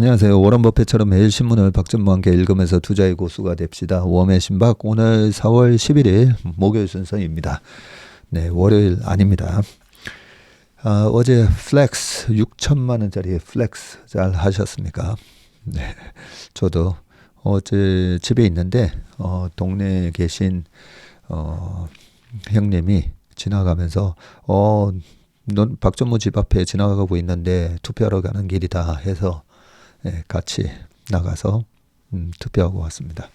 안녕하세요. 워런 버핏처럼 매일 신문을 박전무와 함께 읽으면서 투자의 고수가 됩시다. 웜의 신박 오늘 4월 11일 목요일 순서입니다. 네, 월요일 아닙니다. 어제 플렉스 6천만 원짜리 플렉스 잘 하셨습니까? 네, 저도 어제 집에 있는데 동네에 계신 형님이 지나가면서 넌 박전무 집 앞에 지나가고 있는데 투표하러 가는 길이다 해서 같이 나가서 투표하고 왔습니다.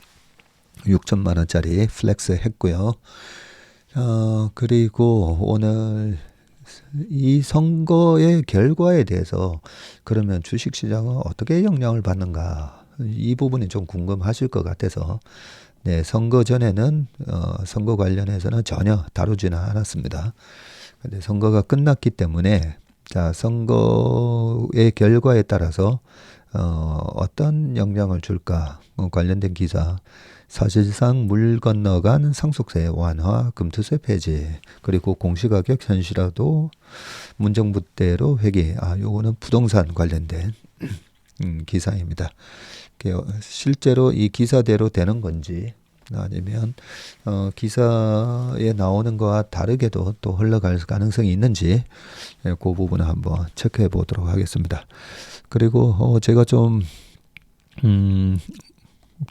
6천만 원짜리 플렉스 했고요. 그리고 오늘 이 선거의 결과에 대해서 그러면 주식시장은 어떻게 영향을 받는가 이 부분이 좀 궁금하실 것 같아서 네, 선거 전에는 선거 관련해서는 전혀 다루지는 않았습니다. 근데 선거가 끝났기 때문에 자 선거의 결과에 따라서 어떤 영향을 줄까 관련된 기사 사실상 물 건너간 상속세 완화 금투세 폐지 그리고 공시가격 현실화도 문정부대로 회귀 요거는 부동산 관련된 기사입니다. 실제로 이 기사대로 되는 건지 아니면 기사에 나오는 것과 다르게도 또 흘러갈 가능성이 있는지 그 부분을 한번 체크해 보도록 하겠습니다. 그리고 제가 좀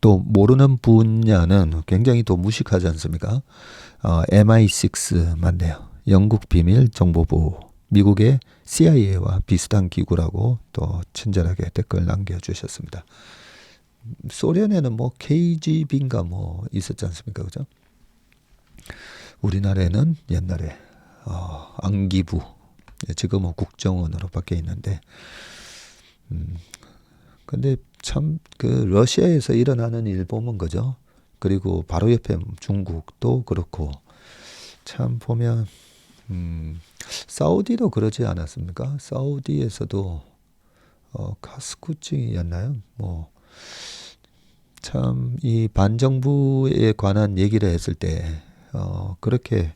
또 모르는 분야는 굉장히 또 무식하지 않습니까? MI6 맞네요. 영국 비밀 정보부 미국의 CIA와 비슷한 기구라고 또 친절하게 댓글 남겨주셨습니다. 소련에는 뭐 KGB인가 뭐 있었지 않습니까? 그죠? 우리나라에는 옛날에 안기부 지금은 국정원으로 바뀌어 있는데 근데 참 그 러시아에서 일어나는 일 보면 그죠? 그리고 바로 옆에 중국도 그렇고 참 보면 사우디도 그러지 않았습니까? 사우디에서도 카스쿠치였나요? 뭐 참 이 반정부에 관한 얘기를 했을 때 그렇게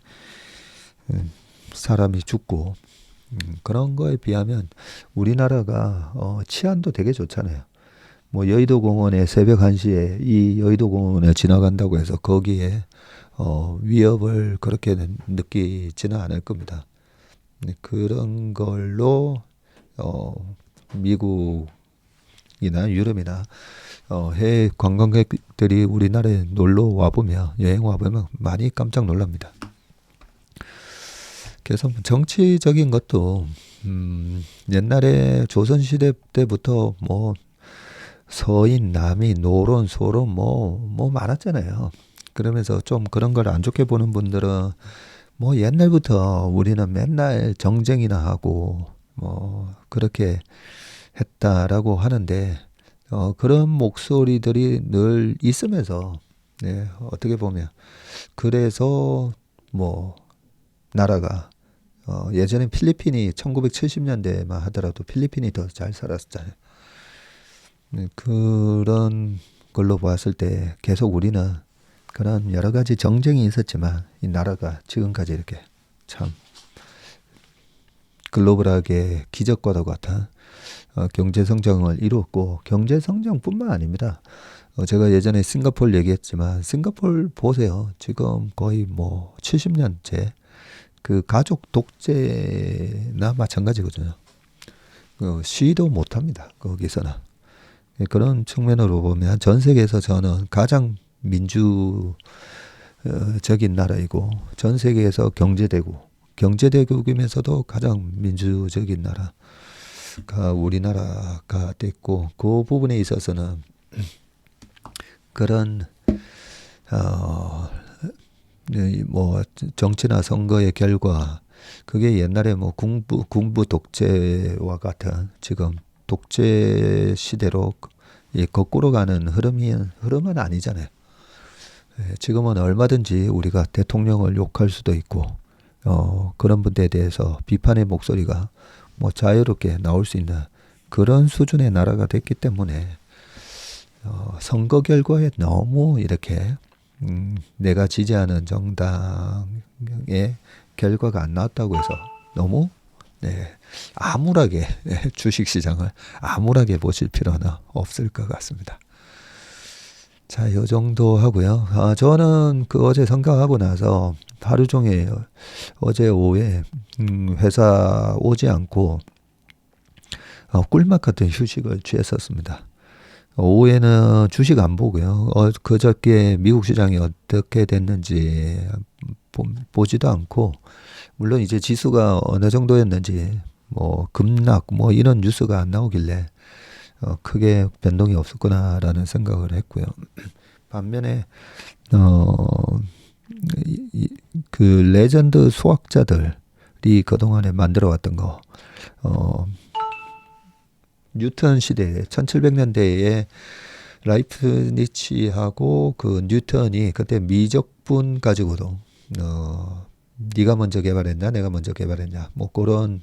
사람이 죽고 그런 거에 비하면 우리나라가 치안도 되게 좋잖아요. 뭐 여의도 공원에 새벽 1시에 이 여의도 공원에 지나간다고 해서 거기에 위협을 그렇게 느끼지는 않을 겁니다. 그런 걸로 미국이나 유럽이나 해외 관광객들이 우리나라에 놀러 와보면 여행 와보면 많이 깜짝 놀랍니다. 그래서 정치적인 것도 옛날에 조선시대 때부터 뭐 서인, 남인, 노론, 소론 뭐 많았잖아요. 그러면서 좀 그런 걸 안 좋게 보는 분들은 뭐 옛날부터 우리는 맨날 정쟁이나 하고 뭐 그렇게 했다라고 하는데 그런 목소리들이 늘 있으면서 네, 어떻게 보면 그래서 뭐 나라가 예전에 필리핀이 1970년대만 하더라도 필리핀이 더 잘 살았잖아요. 네, 그런 걸로 봤을 때 계속 우리는 그런 여러 가지 정쟁이 있었지만 이 나라가 지금까지 이렇게 참 글로벌하게 기적과도 같은 경제 성장을 이루었고 경제 성장뿐만 아닙니다. 제가 예전에 싱가포르 얘기했지만 싱가포르 보세요. 지금 거의 뭐 70년째 그 가족 독재나 마찬가지거든요. 시도 못합니다. 거기서는. 그런 측면으로 보면 전 세계에서 저는 가장 민주적인 나라이고 전 세계에서 경제대국이면서도 가장 민주적인 나라가 우리나라가 됐고 그 부분에 있어서는 그런 뭐 정치나 선거의 결과 그게 옛날에 뭐 군부 독재와 같은 지금 독재 시대로 거꾸로 가는 흐름은 아니잖아요. 지금은 얼마든지 우리가 대통령을 욕할 수도 있고 그런 분들에 대해서 비판의 목소리가 뭐 자유롭게 나올 수 있는 그런 수준의 나라가 됐기 때문에 선거 결과에 너무 이렇게 내가 지지하는 정당의 결과가 안 나왔다고 해서 너무 네, 암울하게 주식시장을 암울하게 보실 필요는 없을 것 같습니다. 자, 요 정도 하고요. 저는 그 어제 성강하고 나서 하루 종일 어제 오후에 회사 오지 않고 꿀맛 같은 휴식을 취했었습니다. 오후에는 주식 안 보고요. 그저께 미국 시장이 어떻게 됐는지 보지도 않고, 물론 이제 지수가 어느 정도였는지 뭐 급락 뭐 이런 뉴스가 안 나오길래 크게 변동이 없었구나라는 생각을 했고요. 반면에 그 레전드 수학자들이 그동안에 만들어 왔던 거, 뉴턴 시대에 1700년대에 라이프니치하고 그 뉴턴이 그때 미적분 가지고도 네가 먼저 개발했냐 내가 먼저 개발했냐 뭐 그런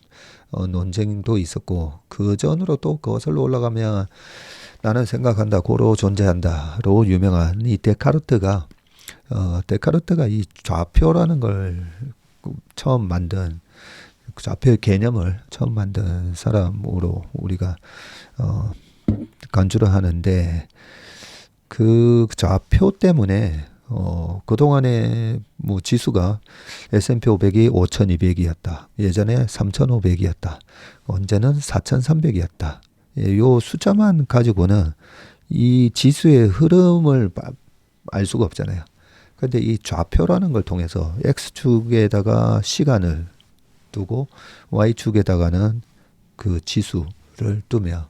논쟁도 있었고, 그 전으로 또 거슬러 올라가면 나는 생각한다 고로 존재한다로 유명한 이 데카르트가 이 좌표라는 걸 처음 만든, 좌표의 개념을 처음 만든 사람으로 우리가 간주를 하는데, 그 좌표 때문에 그동안에 뭐 지수가 S&P 500이 5200이었다. 예전에 3500이었다. 언제는 4300이었다. 요 숫자만 가지고는 이 지수의 흐름을 알 수가 없잖아요. 근데 이 좌표라는 걸 통해서 X축에다가 시간을 두고 Y축에다가는 그 지수를 두며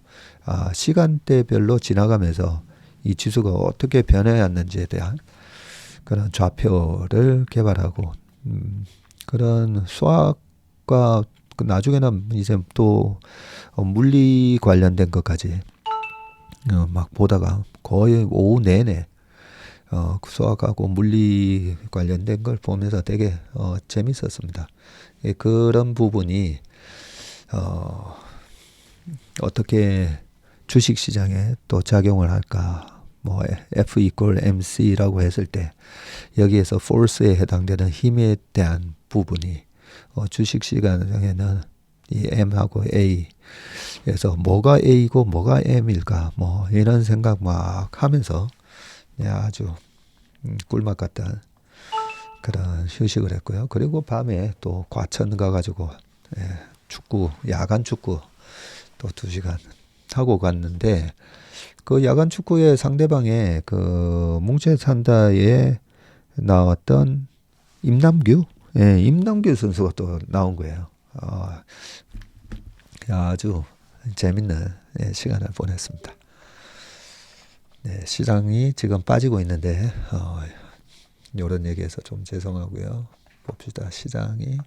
시간대별로 지나가면서 이 지수가 어떻게 변해왔는지에 대한 그런 좌표를 개발하고, 그런 수학과 나중에는 이제 또 물리 관련된 것까지 막 보다가 거의 오후 내내 수학하고 물리 관련된 걸 보면서 되게 재밌었습니다. 그런 부분이 어떻게 주식 시장에 또 작용을 할까? 뭐 F equal mc라고 했을 때 여기에서 force에 해당되는 힘에 대한 부분이 주식 시장에는 이 m하고 a에서 뭐가 a고 뭐가 m일까? 뭐 이런 생각 막 하면서 아주 꿀맛 같은 그런 휴식을 했고요. 그리고 밤에 또 과천 가가지고 축구, 야간 축구 또 2시간 하고 갔는데, 그 야간 축구의 상대방에 그 뭉체 산다에 나왔던 임남규 선수가 또 나온 거예요. 아주 재밌는 시간을 보냈습니다. 네, 시장이 지금 빠지고 있는데 이런 얘기해서 좀 죄송하고요. 봅시다. 시장이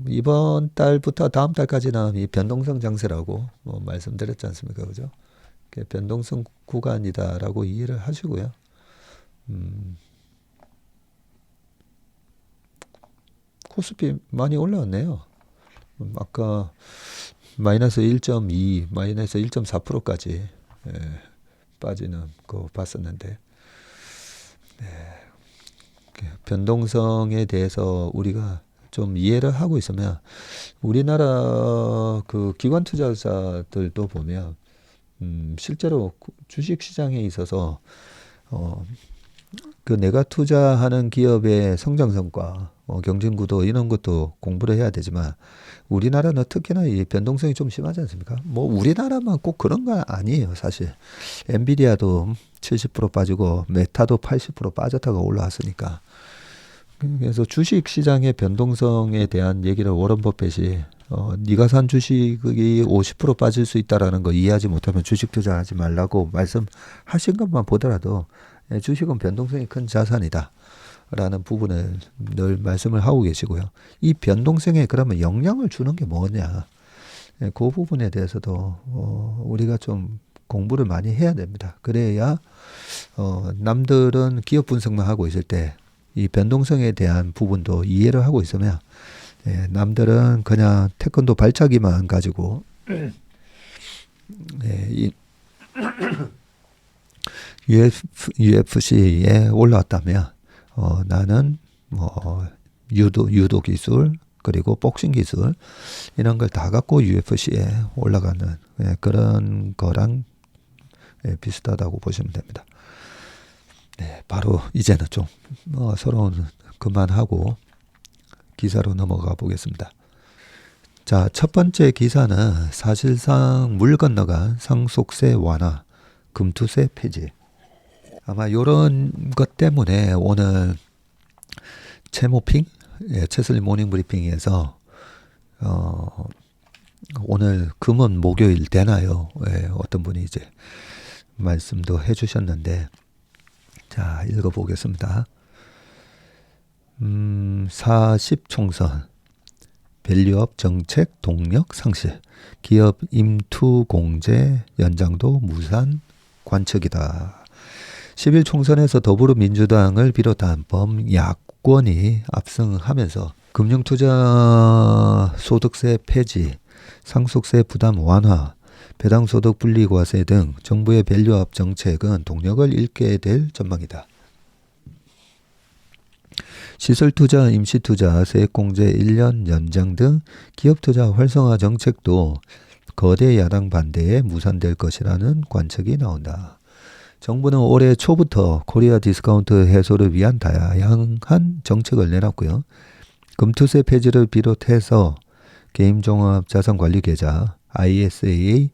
이번 달부터 다음 달까지는 이 변동성 장세라고 말씀드렸지 않습니까? 그죠? 변동성 구간이다라고 이해를 하시고요. 코스피 많이 올라왔네요. 아까 마이너스 1.2, 마이너스 1.4%까지 빠지는 거 봤었는데, 변동성에 대해서 우리가 좀 이해를 하고 있으면, 우리나라 그 기관 투자자들도 보면 실제로 주식 시장에 있어서 그 내가 투자하는 기업의 성장 성과, 경쟁 구도 이런 것도 공부를 해야 되지만, 우리나라는 특히나 이 변동성이 좀 심하지 않습니까? 뭐 우리나라만 꼭 그런 건 아니에요, 사실. 엔비디아도 70% 빠지고 메타도 80% 빠졌다가 올라왔으니까. 그래서 주식 시장의 변동성에 대한 얘기를 워런 버핏이 네가 산 주식이 50% 빠질 수 있다라는 거 이해하지 못하면 주식 투자하지 말라고 말씀하신 것만 보더라도 주식은 변동성이 큰 자산이다 라는 부분을 늘 말씀을 하고 계시고요. 이 변동성에 그러면 영향을 주는 게 뭐냐, 그 부분에 대해서도 우리가 좀 공부를 많이 해야 됩니다. 그래야 남들은 기업 분석만 하고 있을 때 이 변동성에 대한 부분도 이해를 하고 있으면, 남들은 그냥 태권도 발차기만 가지고 UFC에 올라왔다면 나는 뭐 유도 기술, 그리고 복싱 기술, 이런 걸 다 갖고 UFC에 올라가는 그런 거랑 비슷하다고 보시면 됩니다. 네, 바로 이제는 좀 서러운 그만하고 기사로 넘어가 보겠습니다. 자, 첫 번째 기사는 사실상 물 건너간 상속세 완화, 금투세 폐지. 아마 요런 것 때문에 오늘 채모핑, 채슬리 모닝 브리핑에서 오늘 금은 목요일 되나요? 어떤 분이 이제 말씀도 해주셨는데, 자, 읽어보겠습니다. 40 총선, 밸류업 정책 동력 상실, 기업 임투 공제 연장도 무산 관측이다. 11 총선에서 더불어민주당을 비롯한 범야권이 압승하면서 금융투자 소득세 폐지, 상속세 부담 완화, 배당소득 분리과세 등 정부의 밸류업 정책은 동력을 잃게 될 전망이다. 시설투자, 임시투자, 세액공제 1년 연장 등 기업투자 활성화 정책도 거대 야당 반대에 무산될 것이라는 관측이 나온다. 정부는 올해 초부터 코리아 디스카운트 해소를 위한 다양한 정책을 내놨고요. 금투세 폐지를 비롯해서 개인종합자산관리계좌, ISA,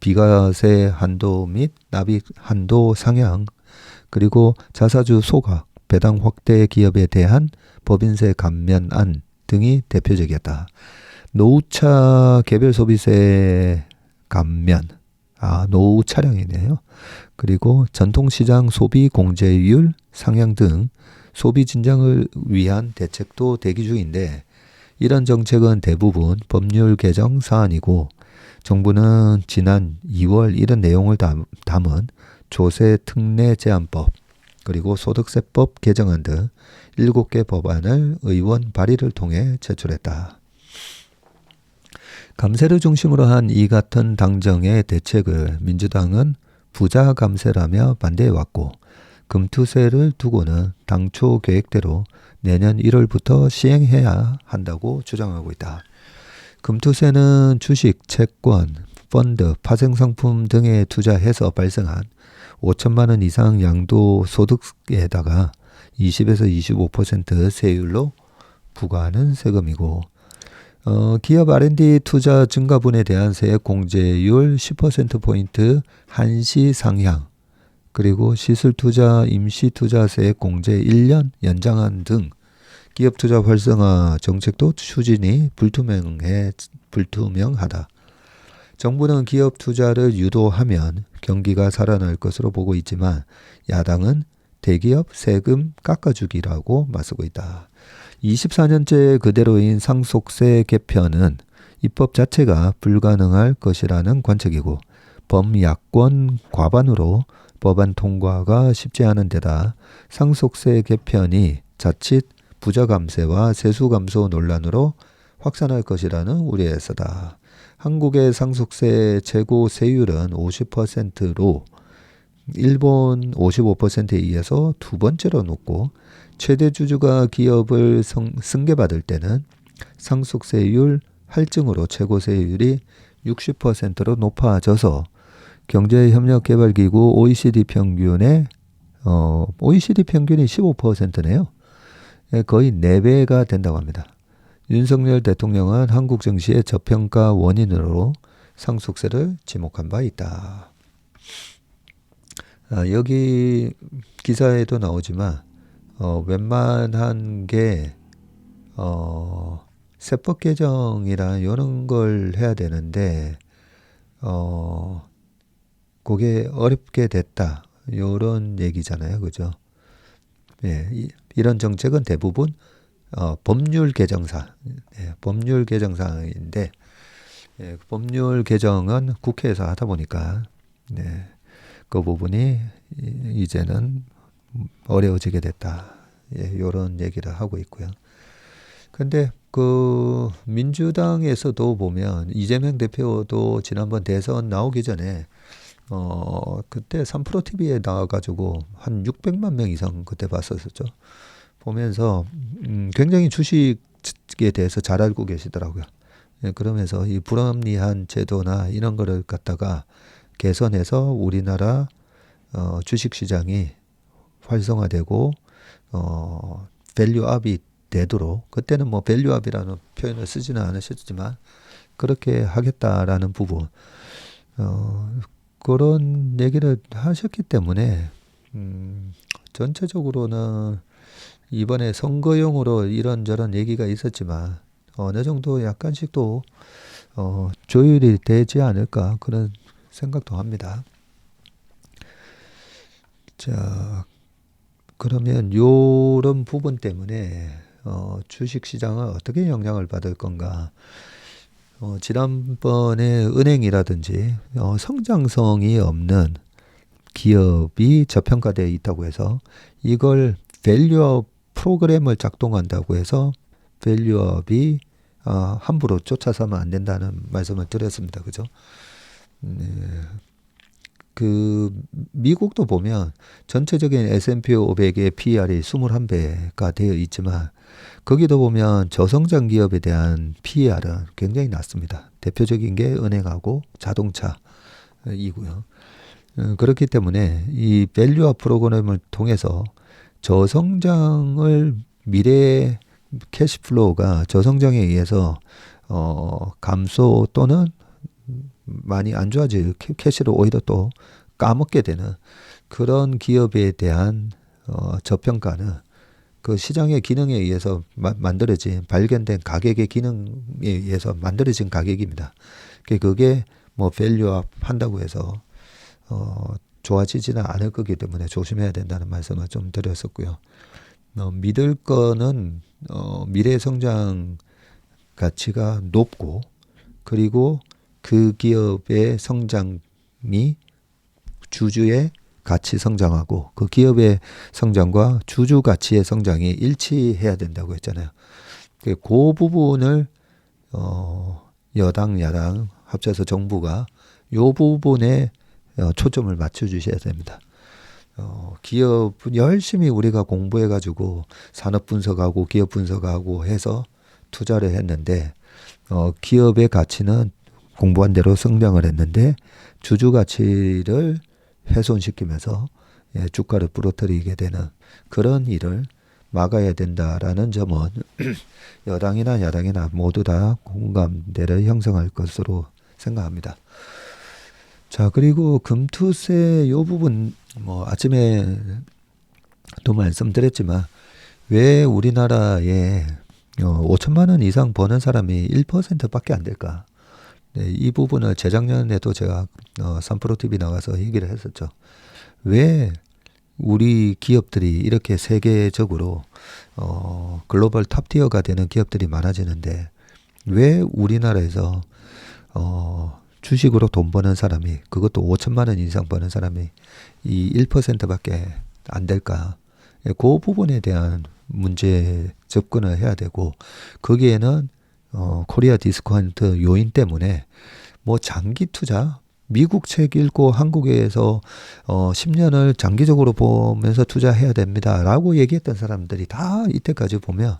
비과세 한도 및 납입 한도 상향, 그리고 자사주 소각, 배당 확대 기업에 대한 법인세 감면안 등이 대표적이었다. 노후차 개별 소비세 감면, 노후 차량이네요. 그리고 전통시장 소비 공제율 상향 등 소비 진정을 위한 대책도 대기 중인데, 이런 정책은 대부분 법률 개정 사안이고, 정부는 지난 2월 이런 내용을 담은 조세 특례 제한법, 그리고 소득세법 개정안 등 7개 법안을 의원 발의를 통해 제출했다. 감세를 중심으로 한 이 같은 당정의 대책을 민주당은 부자 감세라며 반대해왔고, 금투세를 두고는 당초 계획대로 내년 1월부터 시행해야 한다고 주장하고 있다. 금투세는 주식, 채권, 펀드, 파생상품 등에 투자해서 발생한 5천만 원 이상 양도 소득에다가 20에서 25% 세율로 부과하는 세금이고, 기업 R&D 투자 증가분에 대한 세액 공제율 10%포인트 한시 상향, 그리고 시설투자, 임시투자 세액 공제 1년 연장안 등 기업 투자 활성화 정책도 추진이 불투명하다. 정부는 기업 투자를 유도하면 경기가 살아날 것으로 보고 있지만, 야당은 대기업 세금 깎아주기라고 맞서고 있다. 24년째 그대로인 상속세 개편은 입법 자체가 불가능할 것이라는 관측이고, 범야권 과반으로 법안 통과가 쉽지 않은 데다 상속세 개편이 자칫 부자 감세와 세수 감소 논란으로 확산할 것이라는 우려에서다. 한국의 상속세 최고 세율은 50%로 일본 55%에 이어서 두 번째로 높고, 최대 주주가 기업을 승계받을 때는 상속세율 할증으로 최고 세율이 60%로 높아져서 경제협력개발기구 OECD 평균이 15%네요. 거의 4배가 된다고 합니다. 윤석열 대통령은 한국 증시의 저평가 원인으로 상속세를 지목한 바 있다. 여기 기사에도 나오지만 웬만한 게 세법 개정이나 이런 걸 해야 되는데 그게 어렵게 됐다, 이런 얘기잖아요, 그죠? 예, 이런 정책은 대부분 법률 개정사, 법률 개정사항인데, 법률 개정은 국회에서 하다 보니까 그 부분이 이제는 어려워지게 됐다, 이런 얘기를 하고 있고요. 근데 그 민주당에서도 보면 이재명 대표도 지난번 대선 나오기 전에 그때 3프로 TV에 나와가지고 한 600만 명 이상 그때 봤었죠. 보면서 굉장히 주식에 대해서 잘 알고 계시더라고요. 예, 그러면서 이 불합리한 제도나 이런 거를 갖다가 개선해서 우리나라 주식 시장이 활성화되고 밸류업이 되도록, 그때는 뭐 밸류업이라는 표현을 쓰지는 않으셨지만 그렇게 하겠다라는 부분, 그런 얘기를 하셨기 때문에 전체적으로는 이번에 선거용으로 이런저런 얘기가 있었지만 어느 정도 약간씩 또 조율이 되지 않을까 그런 생각도 합니다. 자, 그러면 요런 부분 때문에 주식 시장은 어떻게 영향을 받을 건가? 지난번에 은행이라든지 성장성이 없는 기업이 저평가되어 있다고 해서 이걸 밸류업 프로그램을 작동한다고 해서 밸류업이 함부로 쫓아서면 안 된다는 말씀을 드렸습니다. 그죠? 네. 그 미국도 보면 전체적인 S&P 500의 PER이 21배가 되어 있지만 거기도 보면 저성장 기업에 대한 PER은 굉장히 낮습니다. 대표적인 게 은행하고 자동차이고요. 그렇기 때문에 이 밸류업 프로그램을 통해서 저성장을 미래 캐시플로우가 저성장에 의해서 감소 또는 많이 안 좋아질 캐시를 오히려 또 까먹게 되는 그런 기업에 대한 저평가는 그 시장의 기능에 의해서 만들어진 발견된 가격의 기능에 의해서 만들어진 가격입니다. 그게 뭐 밸류업 한다고 해서 좋아지지는 않을 거기 때문에 조심해야 된다는 말씀을 좀 드렸었고요. 믿을 거는 미래 성장 가치가 높고 그리고 그 기업의 성장이 주주의 같이 성장하고 그 기업의 성장과 주주 가치의 성장이 일치해야 된다고 했잖아요. 그 부분을 여당, 야당 합쳐서 정부가 요 부분에 초점을 맞춰 주셔야 됩니다. 기업은 열심히 우리가 공부해가지고 산업 분석하고 기업 분석하고 해서 투자를 했는데 기업의 가치는 공부한 대로 성장을 했는데 주주 가치를 훼손시키면서 주가를 부러뜨리게 되는 그런 일을 막아야 된다라는 점은 여당이나 야당이나 모두 다 공감대를 형성할 것으로 생각합니다. 자, 그리고 금투세 요 부분 뭐 아침에 또 말씀드렸지만 왜 우리나라에 5천만 원 이상 버는 사람이 1%밖에 안 될까? 네, 이 부분을 재작년에도 제가 삼프로TV 나가서 얘기를 했었죠. 왜 우리 기업들이 이렇게 세계적으로 글로벌 탑티어가 되는 기업들이 많아지는데 왜 우리나라에서 주식으로 돈 버는 사람이 그것도 5천만 원 이상 버는 사람이 이 1%밖에 안 될까? 그 부분에 대한 문제 접근을 해야 되고 거기에는 코리아 디스카운트 요인 때문에 뭐 장기 투자 미국 책 읽고 한국에서 10년을 장기적으로 보면서 투자해야 됩니다라고 얘기했던 사람들이 다 이때까지 보면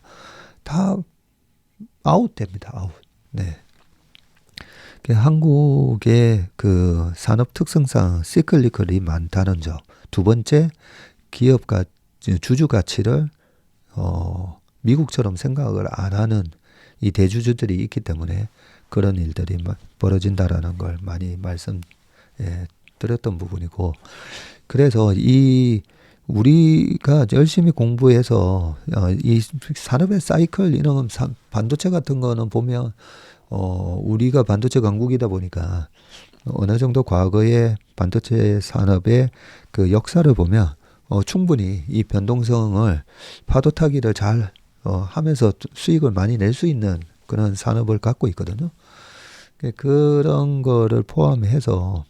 다 아웃됩니다. 아웃. 네. 한국의 그 산업 특성상 시클리컬이 많다는 점. 두 번째, 기업가 주주 가치를 미국처럼 생각을 안 하는 이 대주주들이 있기 때문에 그런 일들이 벌어진다라는 걸 많이 말씀드렸던 부분이고, 그래서 이 우리가 열심히 공부해서 이 산업의 사이클 이런 반도체 같은 거는 보면 우리가 반도체 강국이다 보니까 어느 정도 과거의 반도체 산업의 그 역사를 보면 충분히 이 변동성을 파도 타기를 잘 하면서 수익을 많이 낼 수 있는 그런 산업을 갖고 있거든요. 그런 거를 포함해서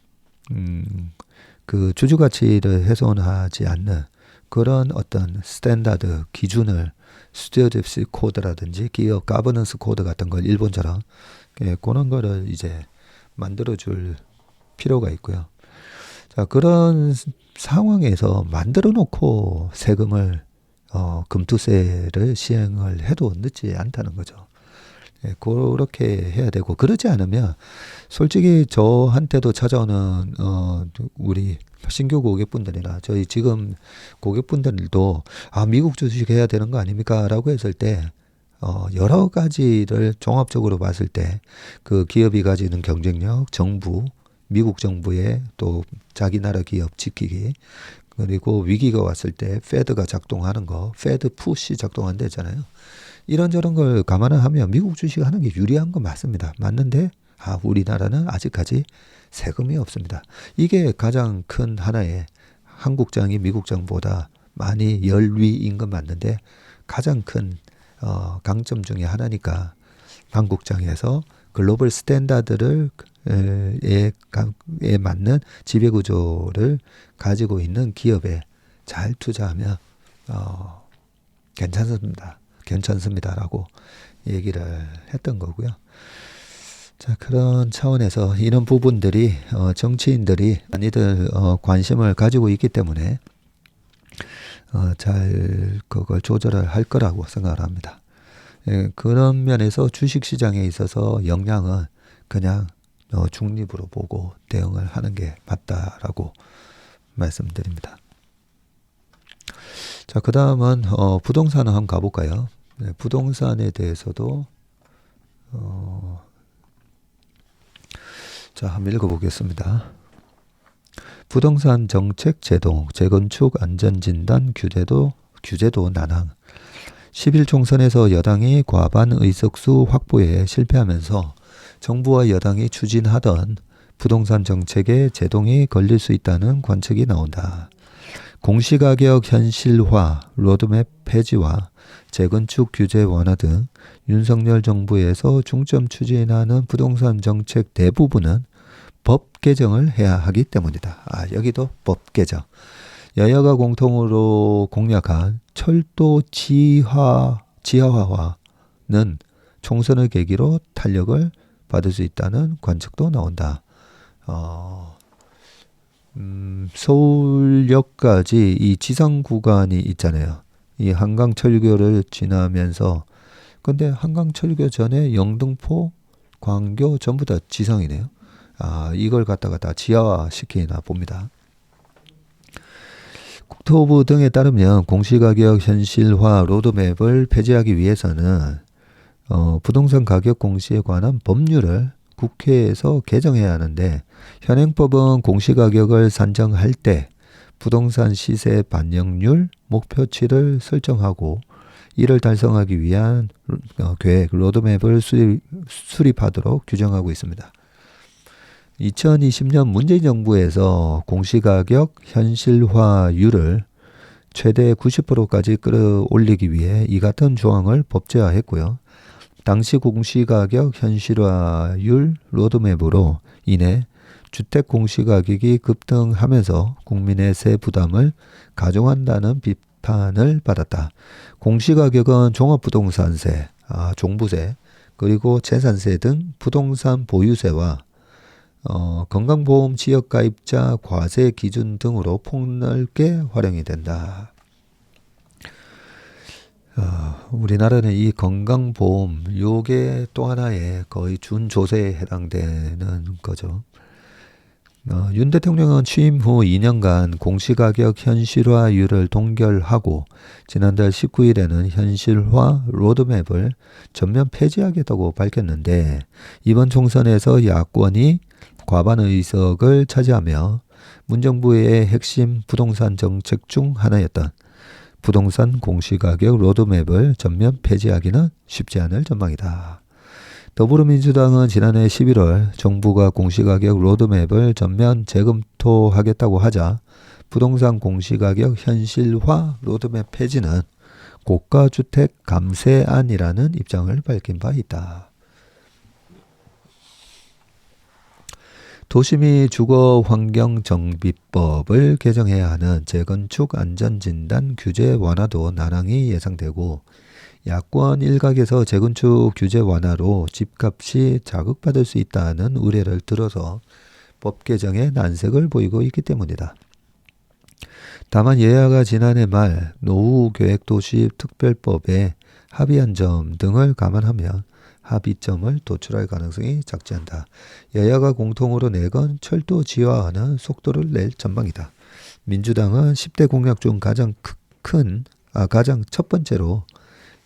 그 주주 가치를 훼손하지 않는 그런 어떤 스탠다드 기준을 스튜어드십 코드라든지 기업 가버넌스 코드 같은 걸 일본처럼 그런 거를 이제 만들어 줄 필요가 있고요. 자, 그런 상황에서 만들어 놓고 세금을 금투세를 시행을 해도 늦지 않다는 거죠. 예, 그렇게 해야 되고, 그러지 않으면 솔직히 저한테도 찾아오는 우리 신규 고객분들이나 저희 지금 고객분들도 미국 주식 해야 되는 거 아닙니까? 라고 했을 때 여러 가지를 종합적으로 봤을 때 그 기업이 가지는 경쟁력, 정부, 미국 정부의 또 자기 나라 기업 지키기, 그리고 위기가 왔을 때 패드가 작동하는 거, 패드 푸시 작동한다잖아요. 이런저런 걸 감안을 하면 미국 주식 하는 게 유리한 건 맞습니다. 맞는데 우리나라는 아직까지 세금이 없습니다. 이게 가장 큰 하나의 한국장이 미국장보다 많이 열위인 건 맞는데 가장 큰 강점 중에 하나니까 한국장에서 글로벌 스탠다드를 에 맞는 지배구조를 가지고 있는 기업에 잘 투자하면 괜찮습니다라고 얘기를 했던 거고요. 자, 그런 차원에서 이런 부분들이 정치인들이 많이들 관심을 가지고 있기 때문에 잘 그걸 조절을 할 거라고 생각을 합니다. 예, 그런 면에서 주식시장에 있어서 역량은 그냥 중립으로 보고 대응을 하는 게 맞다라고 말씀드립니다. 자, 그 다음은 부동산을 한번 가볼까요? 네, 부동산에 대해서도 자, 한번 읽어보겠습니다. 부동산 정책 제동, 재건축 안전진단 규제도 난항. 10일 총선에서 여당이 과반 의석수 확보에 실패하면서 정부와 여당이 추진하던 부동산 정책에 제동이 걸릴 수 있다는 관측이 나온다. 공시가격 현실화, 로드맵 폐지와 재건축 규제 완화 등 윤석열 정부에서 중점 추진하는 부동산 정책 대부분은 법 개정을 해야 하기 때문이다. 여기도 법 개정. 여야가 공통으로 공약한 철도 지하화는 총선을 계기로 탄력을 받을 수 있다는 관측도 나온다. 서울역까지 이 지상 구간이 있잖아요. 이 한강철교를 지나면서, 근데 한강철교 전에 영등포, 광교 전부 다 지상이네요. 이걸 갖다가 다 지하화 시키나 봅니다. 국토부 등에 따르면 공시가격 현실화 로드맵을 폐지하기 위해서는 부동산 가격 공시에 관한 법률을 국회에서 개정해야 하는데, 현행법은 공시가격을 산정할 때 부동산 시세 반영률 목표치를 설정하고 이를 달성하기 위한 계획 로드맵을 수립하도록 규정하고 있습니다. 2020년 문재인 정부에서 공시가격 현실화율을 최대 90%까지 끌어올리기 위해 이 같은 조항을 법제화했고요. 당시 공시가격 현실화율 로드맵으로 인해 주택 공시가격이 급등하면서 국민의 세 부담을 가중한다는 비판을 받았다. 공시가격은 종합부동산세, 종부세, 그리고 재산세 등 부동산 보유세와 건강보험 지역가입자 과세 기준 등으로 폭넓게 활용이 된다. 우리나라는 이 건강보험 요게 또 하나의 거의 준조세에 해당되는 거죠. 윤 대통령은 취임 후 2년간 공시가격 현실화율을 동결하고 지난달 19일에는 현실화 로드맵을 전면 폐지하겠다고 밝혔는데, 이번 총선에서 야권이 과반 의석을 차지하며 문정부의 핵심 부동산 정책 중 하나였던 부동산 공시가격 로드맵을 전면 폐지하기는 쉽지 않을 전망이다. 더불어민주당은 지난해 11월 정부가 공시가격 로드맵을 전면 재검토하겠다고 하자 부동산 공시가격 현실화 로드맵 폐지는 고가주택 감세안이라는 입장을 밝힌 바 있다. 도시미 주거환경정비법을 개정해야 하는 재건축 안전진단 규제 완화도 난항이 예상되고, 야권 일각에서 재건축 규제 완화로 집값이 자극받을 수 있다는 우려를 들어서 법 개정에 난색을 보이고 있기 때문이다. 다만 여야가 지난해 말 노후계획도시특별법에 합의한 점 등을 감안하면 합의점을 도출할 가능성이 작지 않다. 여야가 공통으로 내건 철도 지하화는 속도를 낼 전망이다. 민주당은 10대 공약 중 가장 첫 번째로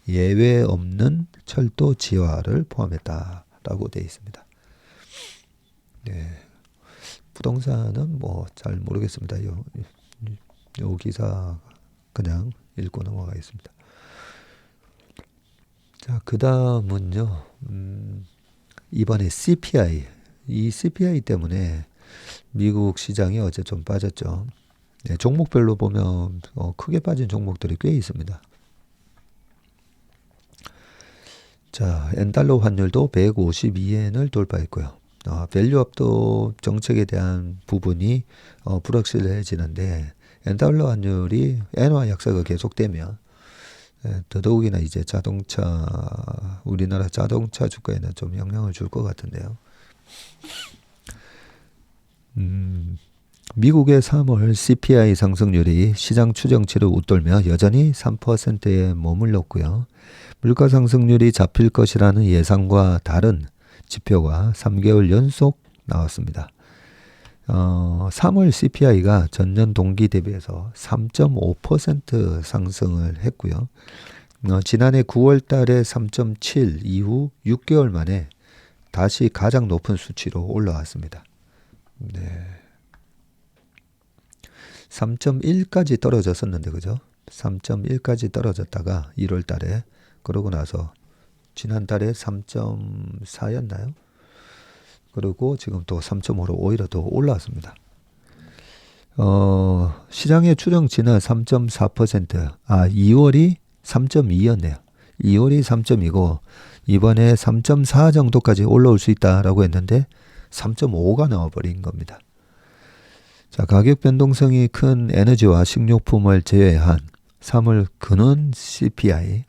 예외 없는 철도 지하화를 포함했다라고 되어 있습니다. 네. 부동산은 뭐 잘 모르겠습니다. 요 기사 그냥 읽고 넘어가겠습니다. 자, 그 다음은요. 이번에 CPI. 이 CPI 때문에 미국 시장이 어제 좀 빠졌죠. 네, 종목별로 보면 크게 빠진 종목들이 꽤 있습니다. 자, 엔달러 환율도 152엔을 돌파했고요. 밸류업도 정책에 대한 부분이 불확실해지는데 엔달러 환율이 엔화 약세가 계속되면 더더욱이나 이제 우리나라 자동차 주가에는 좀 영향을 줄 것 같은데요. 미국의 3월 CPI 상승률이 시장 추정치를 웃돌며 여전히 3%에 머물렀고요. 물가 상승률이 잡힐 것이라는 예상과 다른 지표가 3개월 연속 나왔습니다. 3월 CPI가 전년 동기 대비해서 3.5% 상승을 했고요. 지난해 9월 달에 3.7 이후 6개월 만에 다시 가장 높은 수치로 올라왔습니다. 네. 3.1까지 떨어졌었는데, 그죠? 3.1까지 떨어졌다가 1월 달에, 그러고 나서 지난달에 3.4였나요? 그리고 지금 또 3.5로 오히려 더 올라왔습니다. 시장의 추정치는 3.4%, 2월이 3.2였네요. 2월이 3.2고, 이번에 3.4 정도까지 올라올 수 있다라고 했는데, 3.5가 나와버린 겁니다. 자, 가격 변동성이 큰 에너지와 식료품을 제외한 3월 근원 CPI,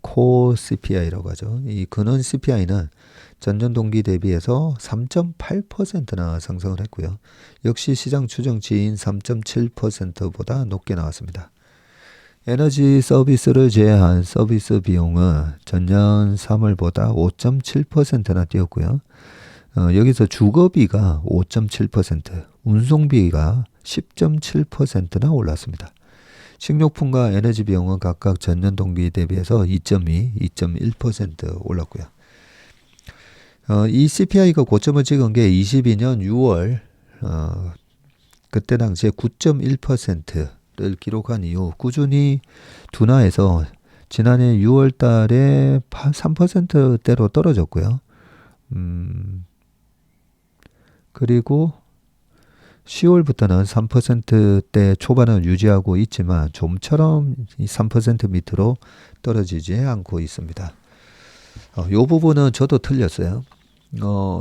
코 CPI라고 하죠. 이 근원 CPI는 전년 동기 대비해서 3.8%나 상승을 했고요. 역시 시장 추정치인 3.7%보다 높게 나왔습니다. 에너지 서비스를 제외한 서비스 비용은 전년 3월보다 5.7%나 뛰었고요. 여기서 주거비가 5.7%, 운송비가 10.7%나 올랐습니다. 식료품과 에너지 비용은 각각 전년 동기 대비해서 2.2, 2.1% 올랐고요. 이 CPI가 고점을 찍은 게 22년 6월, 그때 당시에 9.1%를 기록한 이후 꾸준히 둔화해서 지난해 6월 달에 3%대로 떨어졌고요. 그리고 10월부터는 3%대 초반을 유지하고 있지만 좀처럼 3% 밑으로 떨어지지 않고 있습니다. 이 부분은 저도 틀렸어요.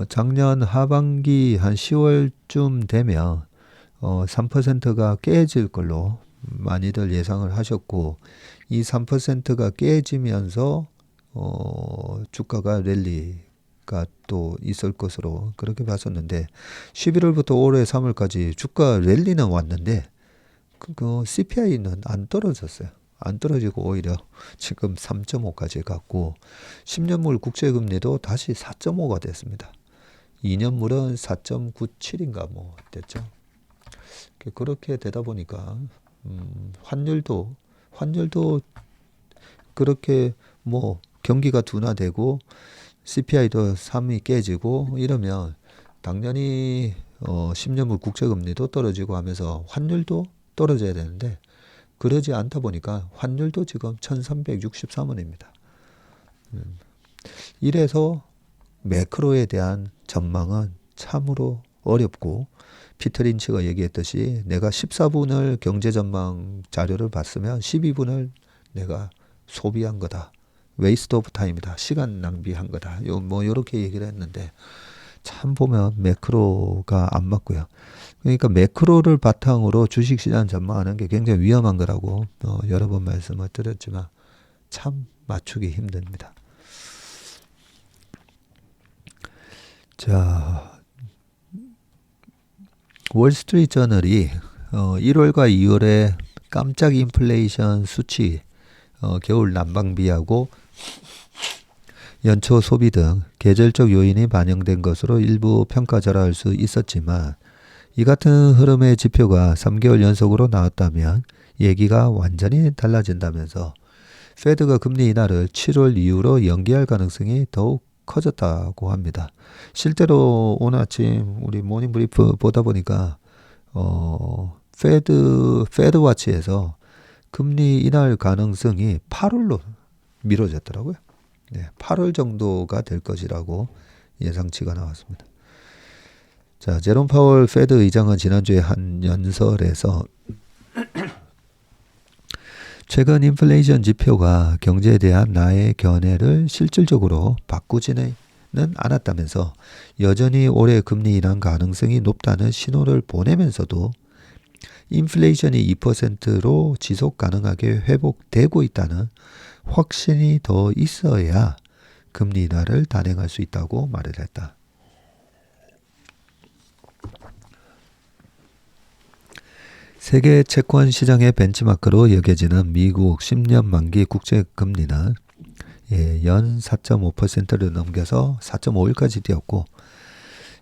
작년 하반기 한 10월쯤 되면 3%가 깨질 걸로 많이들 예상을 하셨고, 이 3%가 깨지면서 주가가 랠리가 또 있을 것으로 그렇게 봤었는데, 11월부터 올해 3월까지 주가 랠리는 왔는데 그 CPI는 안 떨어졌어요. 안 떨어지고 오히려 지금 3.5까지 갔고, 10년물 국채금리도 다시 4.5가 됐습니다. 2년물은 4.97인가 뭐 됐죠. 그렇게 되다 보니까 환율도 그렇게 뭐 경기가 둔화되고 CPI도 3이 깨지고 이러면 당연히 10년물 국채금리도 떨어지고 하면서 환율도 떨어져야 되는데, 그러지 않다 보니까 환율도 지금 1363원입니다. 이래서 매크로에 대한 전망은 참으로 어렵고, 피터 린치가 얘기했듯이 내가 14분을 경제전망 자료를 봤으면 12분을 내가 소비한 거다. 웨이스트 오브 타임이다. 시간 낭비한 거다. 뭐 이렇게 얘기를 했는데, 참 보면 매크로가 안 맞고요. 그러니까 매크로를 바탕으로 주식시장 전망하는 게 굉장히 위험한 거라고 여러 번 말씀을 드렸지만 참 맞추기 힘듭니다. 자, 월스트리트 저널이 1월과 2월에 깜짝 인플레이션 수치, 겨울 난방비하고 연초 소비 등 계절적 요인이 반영된 것으로 일부 평가절하할 수 있었지만 이 같은 흐름의 지표가 3개월 연속으로 나왔다면 얘기가 완전히 달라진다면서 페드가 금리 인하를 7월 이후로 연기할 가능성이 더욱 커졌다고 합니다. 실제로 오늘 아침 우리 모닝 브리프 보다 보니까 페드워치에서 금리 인하할 가능성이 8월로 미뤄졌더라고요. 네, 8월 정도가 될 것이라고 예상치가 나왔습니다. 자, 제롬 파월 페드 의장은 지난주에 한 연설에서 최근 인플레이션 지표가 경제에 대한 나의 견해를 실질적으로 바꾸지는 않았다면서 여전히 올해 금리 인하 가능성이 높다는 신호를 보내면서도 인플레이션이 2%로 지속 가능하게 회복되고 있다는 확신이 더 있어야 금리 인하를 단행할 수 있다고 말을 했다. 세계 채권 시장의 벤치마크로 여겨지는 미국 10년 만기 국채 금리는 연 4.5%를 넘겨서 4.51까지 뛰었고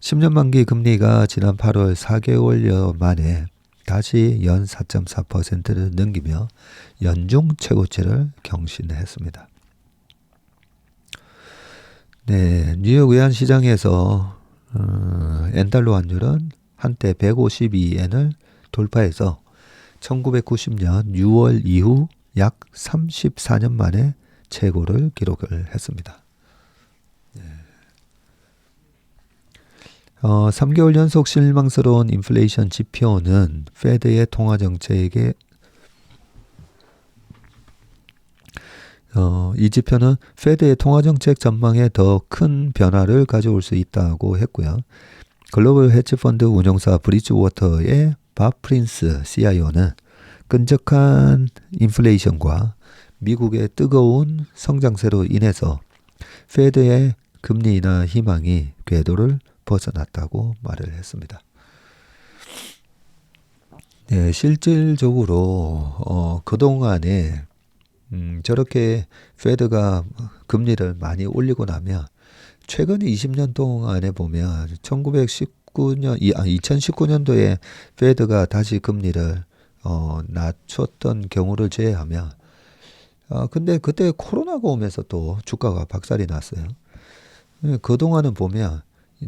10년 만기 금리가 지난 8월 4개월여 만에 다시 연 4.4%를 넘기며 연중 최고치를 경신했습니다. 네, 뉴욕 외환시장에서 엔달러 환율은 한때 152엔을 돌파해서 1990년 6월 이후 약 34년 만에 최고를 기록을 했습니다. 3개월 연속 실망스러운 인플레이션 지표는 페드의 통화정책에 이 지표는 페드의 통화정책 전망에 더 큰 변화를 가져올 수 있다고 했고요. 글로벌 헤지펀드 운용사 브리지워터의 밥 프린스 CIO는 끈적한 인플레이션과 미국의 뜨거운 성장세로 인해서 페드의 금리 인하 희망이 궤도를 벗어났다고 말을 했습니다. 네, 실질적으로 그동안에 저렇게 페드가 금리를 많이 올리고 나면 최근 20년 동안에 보면 2019년도에 페드가 다시 금리를 낮췄던 경우를 제외하면 근데 그때 코로나가 오면서 또 주가가 박살이 났어요. 그동안은 보면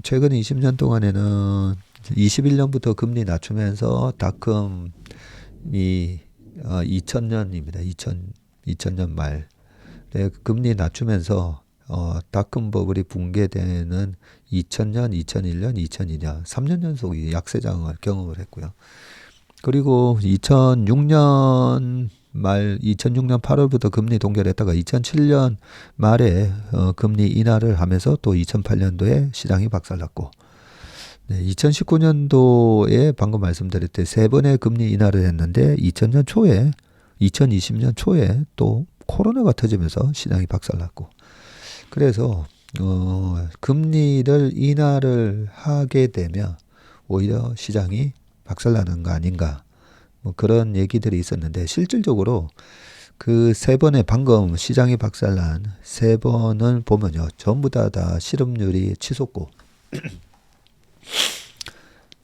최근 20년 동안에는 21년부터 금리 낮추면서 닷컴이 2000년입니다. 2000년 말 금리 낮추면서 닷컴 버블이 붕괴되는 2000년, 2001년, 2002년 3년 연속 약세장을 경험을 했고요. 그리고 2006년 8월부터 금리 동결했다가 2007년 말에 금리 인하를 하면서 또 2008년도에 시장이 박살났고 2019년도에 방금 말씀드렸듯이 세 번의 금리 인하를 했는데 2020년 초에 또 코로나가 터지면서 시장이 박살났고 그래서 금리를 인하를 하게 되면 오히려 시장이 박살나는 거 아닌가 뭐 그런 얘기들이 있었는데 실질적으로 그 세 번의 방금 시장이 박살난 세 번을 보면요 전부 다 실업률이 치솟고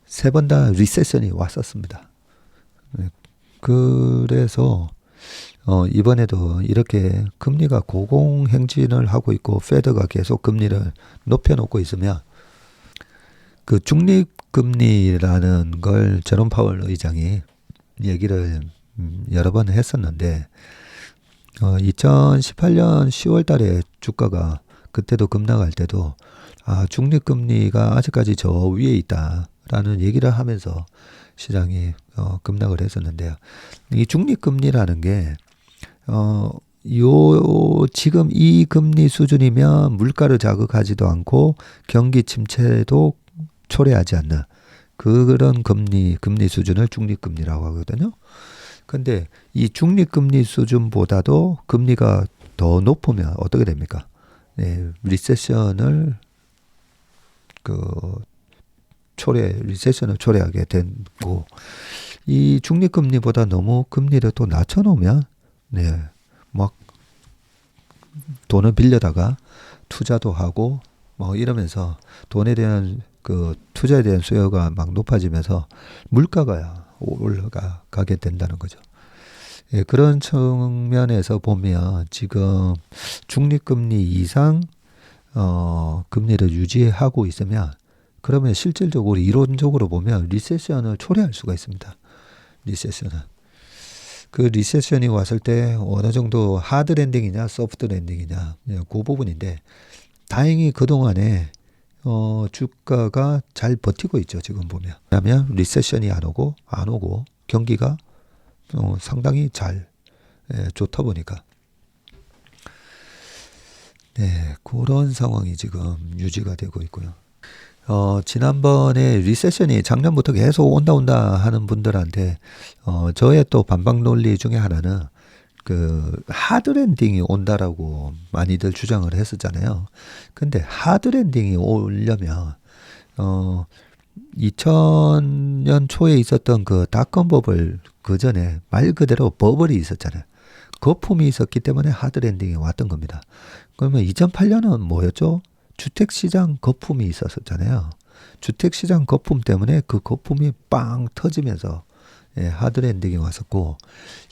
세 번 다 리세션이 왔었습니다. 그래서 이번에도 이렇게 금리가 고공행진을 하고 있고 페드가 계속 금리를 높여놓고 있으면 그 중립금리라는 걸 제롬 파월 의장이 얘기를 여러 번 했었는데 2018년 10월 달에 주가가 그때도 급락할 때도 중립금리가 아직까지 저 위에 있다라는 얘기를 하면서 시장이 급락을 했었는데요. 이 중립금리라는 게 지금 이 금리 수준이면 물가를 자극하지도 않고 경기 침체도 초래하지 않는 그런 금리 수준을 중립금리라고 하거든요. 근데 이 중립금리 수준보다도 금리가 더 높으면 어떻게 됩니까? 네, 리세션을 리세션을 초래하게 되고 이 중립금리보다 너무 금리를 또 낮춰놓으면 막 돈을 빌려다가 투자도 하고 뭐 이러면서 돈에 대한 그 투자에 대한 수요가 막 높아지면서 물가가 올라가게 된다는 거죠. 예, 그런 측면에서 보면 지금 중립금리 이상 금리를 유지하고 있으면 그러면 실질적으로 이론적으로 보면 리세션을 초래할 수가 있습니다. 리세션은. 그 리세션이 왔을 때 어느 정도 하드 랜딩이냐 소프트 랜딩이냐 그 부분인데 다행히 그동안에 주가가 잘 버티고 있죠. 지금 보면. 왜냐하면 리세션이 안 오고 경기가 상당히 잘 좋다 보니까 그런 상황이 지금 유지가 되고 있고요. 지난번에 리세션이 작년부터 계속 온다 하는 분들한테 저의 또 반박 논리 중에 하나는 그 하드랜딩이 온다라고 많이들 주장을 했었잖아요. 근데 하드랜딩이 오려면 2000년 초에 있었던 그 닷컴 버블 그 전에 말 그대로 버블이 있었잖아요. 거품이 있었기 때문에 하드랜딩이 왔던 겁니다. 그러면 2008년은 뭐였죠? 주택시장 거품이 있었잖아요. 주택시장 거품 때문에 그 거품이 빵 터지면서 하드랜딩이 왔었고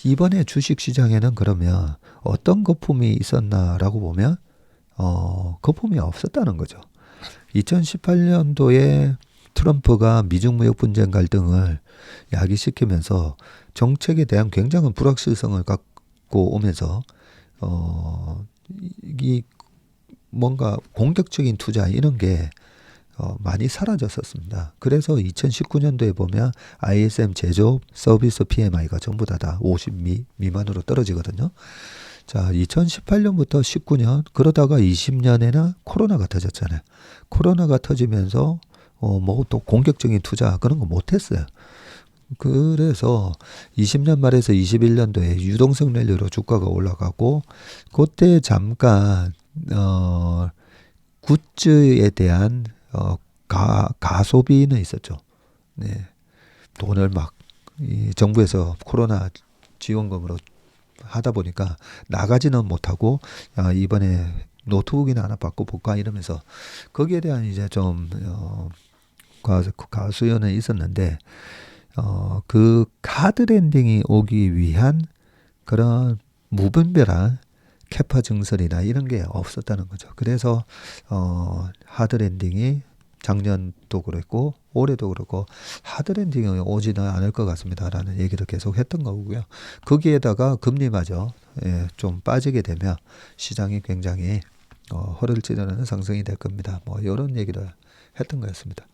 이번에 주식시장에는 그러면 어떤 거품이 있었나라고 보면 거품이 없었다는 거죠. 2018년도에 트럼프가 미중 무역 분쟁 갈등을 야기시키면서 정책에 대한 굉장한 불확실성을 갖고 오면서 이 뭔가 공격적인 투자 이런 게 많이 사라졌었습니다. 그래서 2019년도에 보면 ISM 제조업 서비스 PMI가 전부 다 50 미만으로 떨어지거든요. 자, 2018년부터 19년 그러다가 20년에는 코로나가 터졌잖아요. 코로나가 터지면서 뭐 또 공격적인 투자 그런 거 못했어요. 그래서 20년 말에서 21년도에 유동성 랠리로 주가가 올라가고 그때 잠깐 굿즈에 대한 가소비는 있었죠. 돈을 막 이 정부에서 코로나 지원금으로 하다 보니까 나가지는 못하고 이번에 노트북이나 하나 받고 볼까 이러면서 거기에 대한 이제 좀 가수요는 있었는데 그 카드 랜딩이 오기 위한 그런 무분별한 캐파 증설이나 이런 게 없었다는 거죠. 그래서 하드 랜딩이 작년도 그랬고 올해도 그렇고 하드 랜딩이 오지는 않을 것 같습니다라는 얘기를 계속 했던 거고요. 거기에다가 금리마저 좀 빠지게 되면 시장이 굉장히 허를 찌르는 상승이 될 겁니다. 뭐 이런 얘기를 했던 거였습니다.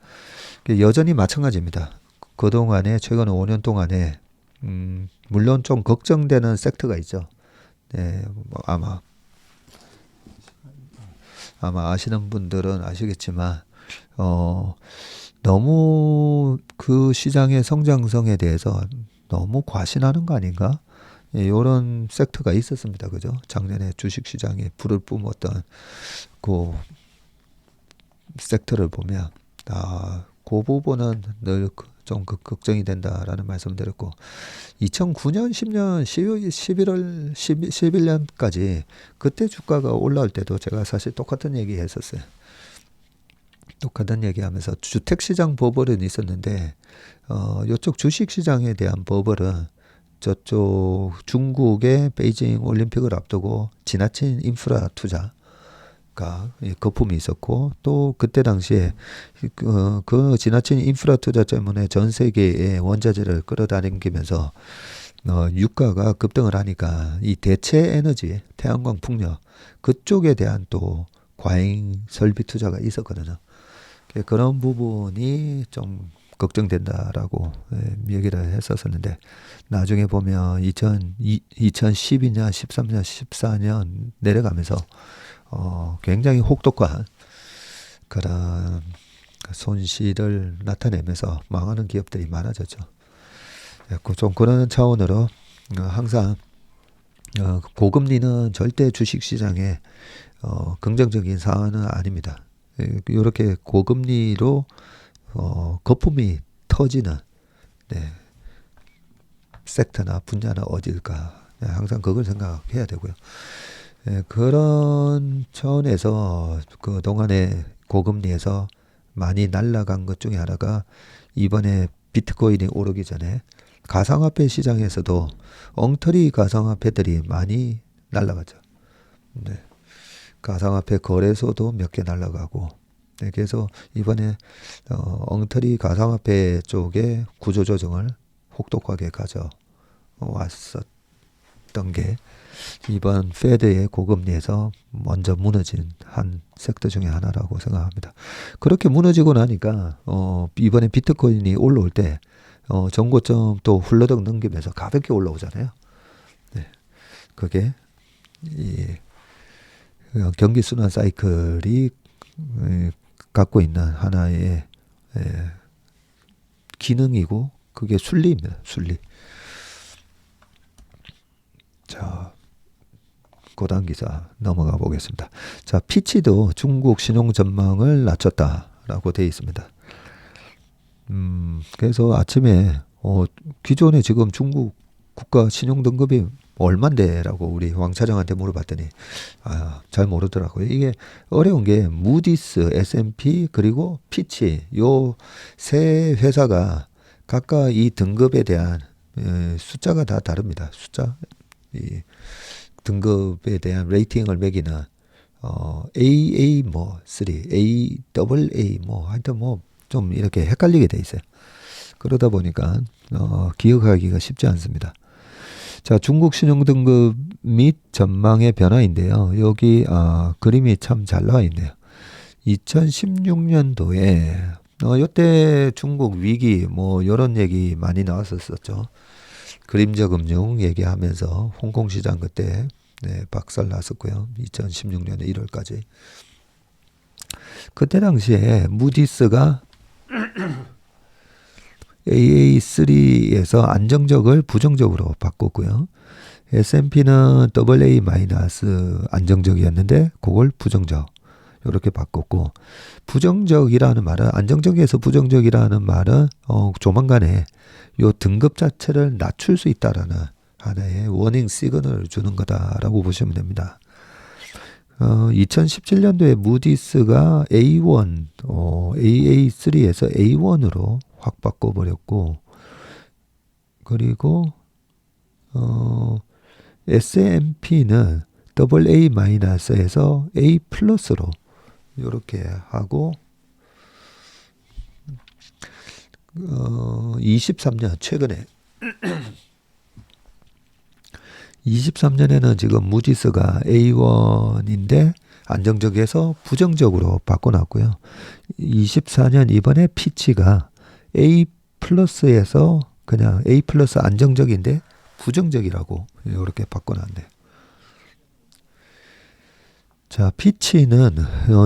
여전히 마찬가지입니다. 그동안에 최근 5년 동안에 물론 좀 걱정되는 섹터가 있죠. 뭐 아마 아시는 분들은 아시겠지만 너무 그 시장의 성장성에 대해서 너무 과신하는 거 아닌가? 이런 섹터가 있었습니다. 그죠? 작년에 주식시장에 불을 뿜었던 그 섹터를 보면 그 부분은 늘 좀 걱정이 된다라는 말씀드렸고 2009년, 10년, 11월, 11년까지 그때 주가가 올라올 때도 제가 사실 똑같은 얘기 했었어요. 똑같은 얘기하면서 주택시장 버블은 있었는데 이쪽 주식시장에 대한 버블은 저쪽 중국의 베이징 올림픽을 앞두고 지나친 인프라 투자 거품이 있었고 또 그때 당시에 그 지나친 인프라 투자 때문에 전 세계의 원자재를 끌어다니면서 유가가 급등을 하니까 이 대체 에너지 태양광 풍력 그쪽에 대한 또 과잉 설비 투자가 있었거든요. 그런 부분이 좀 걱정된다라고 얘기를 했었었는데 나중에 보면 2012년, 13년, 14년 내려가면서 굉장히 혹독한 그런 손실을 나타내면서 망하는 기업들이 많아졌죠. 좀 그런 차원으로 항상 고금리는 절대 주식시장에 긍정적인 사안은 아닙니다. 이렇게 고금리로 거품이 터지는 섹터나 분야는 어딜까? 항상 그걸 생각해야 되고요. 그런 차원에서 그 동안에 고금리에서 많이 날아간 것 중에 하나가 이번에 비트코인이 오르기 전에 가상화폐 시장에서도 엉터리 가상화폐들이 많이 날아가죠. 네. 가상화폐 거래소도 몇 개 날아가고, 네. 그래서 이번에 엉터리 가상화폐 쪽에 구조조정을 혹독하게 가져왔었던 게 이번 페드의 고금리에서 먼저 무너진 한 섹터 중에 하나라고 생각합니다. 그렇게 무너지고 나니까 이번에 비트코인이 올라올 때 정고점 또 훌러덩 넘기면서 가볍게 올라오잖아요. 네. 그게 이 경기 순환 사이클이 갖고 있는 하나의 기능이고, 그게 순리입니다. 순리. 자, 고단 기사 넘어가 보겠습니다. 자, 피치도 중국 신용 전망을 낮췄다라고 되어 있습니다. 그래서 아침에 기존에 지금 중국 국가 신용 등급이 얼만데라고 우리 왕 차장한테 물어봤더니 잘 모르더라고요. 이게 어려운 게 무디스, S&P 그리고 피치 요 세 회사가 각각 이 등급에 대한 숫자가 다 다릅니다. 숫자 이 등급에 대한 레이팅을 매기는 AA 뭐 3, AA 뭐 하여튼 뭐 좀 이렇게 헷갈리게 돼 있어요. 그러다 보니까 기억하기가 쉽지 않습니다. 자, 중국 신용 등급 및 전망의 변화인데요. 여기 그림이 참 잘 나와 있네요. 2016년도에 이때 중국 위기 뭐 이런 얘기 많이 나왔었죠. 그림자 금융 얘기하면서 홍콩 시장 그때 박살 났었고요. 2016년에 1월까지. 그때 당시에 무디스가 AA3에서 안정적을 부정적으로 바꿨고요. S&P는 AA- 안정적이었는데 그걸 부정적 이렇게 바꿨고, 부정적이라는 말은 안정적에서 부정적이라는 말은 조만간에 요 등급 자체를 낮출 수 있다라는 하나의 워닝 시그널을 주는 거다라고 보시면 됩니다. 2017년도에 무디스가 A1, AA3에서 A1으로 확 바꿔버렸고, 그리고 S&P는 AA-에서 A 플러스로 이렇게 하고 23년 최근에 23년에는 지금 무디스가 A1인데 안정적에서 부정적으로 바꿔놨고요. 24년 이번에 피치가 A 플러스에서 그냥 A 플러스 안정적인데 부정적이라고 이렇게 바꿔놨네요. 자, 피치는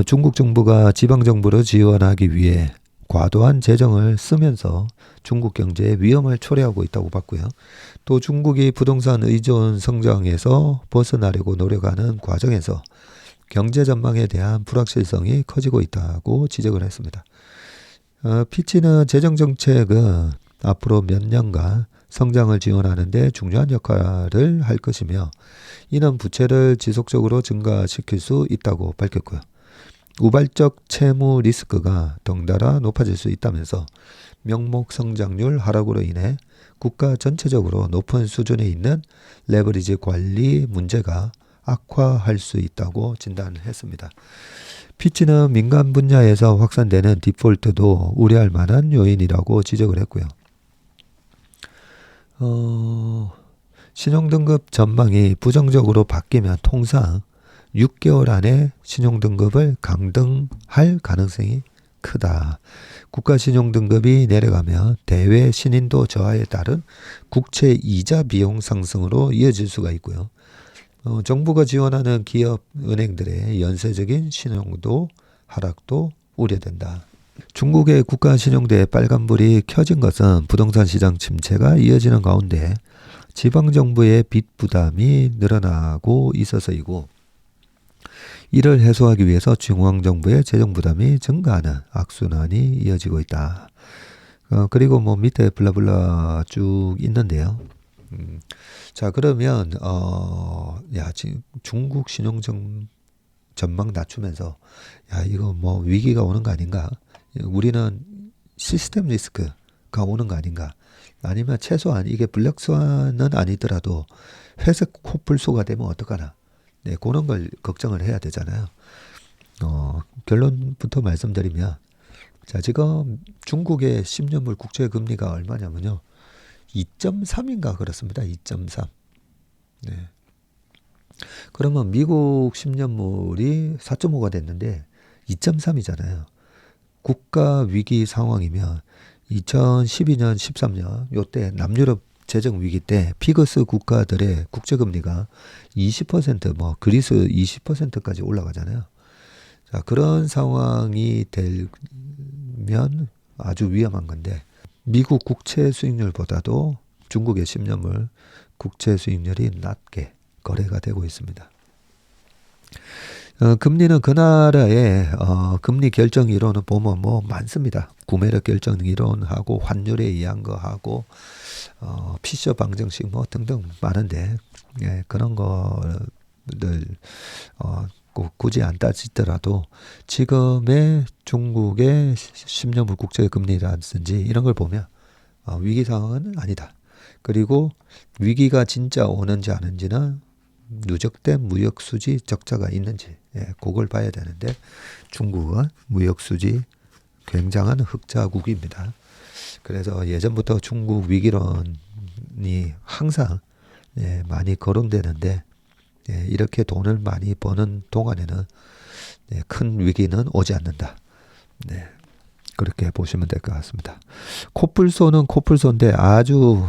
중국 정부가 지방 정부를 지원하기 위해 과도한 재정을 쓰면서 중국 경제에 위험을 초래하고 있다고 봤고요. 또 중국이 부동산 의존 성장에서 벗어나려고 노력하는 과정에서 경제 전망에 대한 불확실성이 커지고 있다고 지적을 했습니다. 피치는 재정 정책은 앞으로 몇 년간 성장을 지원하는 데 중요한 역할을 할 것이며, 이는 부채를 지속적으로 증가시킬 수 있다고 밝혔고요. 우발적 채무 리스크가 덩달아 높아질 수 있다면서 명목 성장률 하락으로 인해 국가 전체적으로 높은 수준에 있는 레버리지 관리 문제가 악화할 수 있다고 진단했습니다. 피치는 민간 분야에서 확산되는 디폴트도 우려할 만한 요인이라고 지적을 했고요. 신용등급 전망이 부정적으로 바뀌면 통상 6개월 안에 신용등급을 강등할 가능성이 크다. 국가 신용등급이 내려가면 대외 신인도 저하에 따른 국채 이자 비용 상승으로 이어질 수가 있고요. 정부가 지원하는 기업 은행들의 연쇄적인 신용도 하락도 우려된다. 중국의 국가 신용대에 빨간불이 켜진 것은 부동산 시장 침체가 이어지는 가운데 지방정부의 빚 부담이 늘어나고 있어서이고, 이를 해소하기 위해서 중앙정부의 재정 부담이 증가하는 악순환이 이어지고 있다. 그리고 뭐 밑에 블라블라 쭉 있는데요. 자, 그러면 지금 중국 신용 전망 낮추면서 이거 뭐 위기가 오는 거 아닌가? 우리는 시스템 리스크가 오는 거 아닌가? 아니면 최소한 이게 블랙스완은 아니더라도 회색 코뿔소가 되면 어떡하나? 네, 그런 걸 걱정을 해야 되잖아요. 결론부터 말씀드리면, 자, 지금 중국의 10년물 국채 금리가 얼마냐면요. 2.3인가 그렇습니다. 2.3. 네. 그러면 미국 10년물이 4.5가 됐는데 2.3이잖아요. 국가 위기 상황이면 2012년, 13년 요때 남유럽 재정 위기 때 피거스 국가들의 국채 금리가 20%, 뭐 그리스 20%까지 올라가잖아요. 자, 그런 상황이 되면 아주 위험한 건데 미국 국채 수익률보다도 중국의 10년물 국채 수익률이 낮게 거래가 되고 있습니다. 금리는 그 나라의 금리 결정 이론을 보면 뭐 많습니다. 구매력 결정 이론하고 환율에 의한 거 하고 피셔 방정식 뭐 등등 많은데 그런 거를 굳이 안 따지더라도 지금의 중국의 10년물 국채 금리라든지 이런 걸 보면 위기 상황은 아니다. 그리고 위기가 진짜 오는지 아닌지는 누적된 무역수지 적자가 있는지 그걸 봐야 되는데 중국은 무역수지 굉장한 흑자국입니다. 그래서 예전부터 중국 위기론이 항상 많이 거론되는데 이렇게 돈을 많이 버는 동안에는 큰 위기는 오지 않는다. 그렇게 보시면 될 것 같습니다. 코뿔소는 코뿔소인데 아주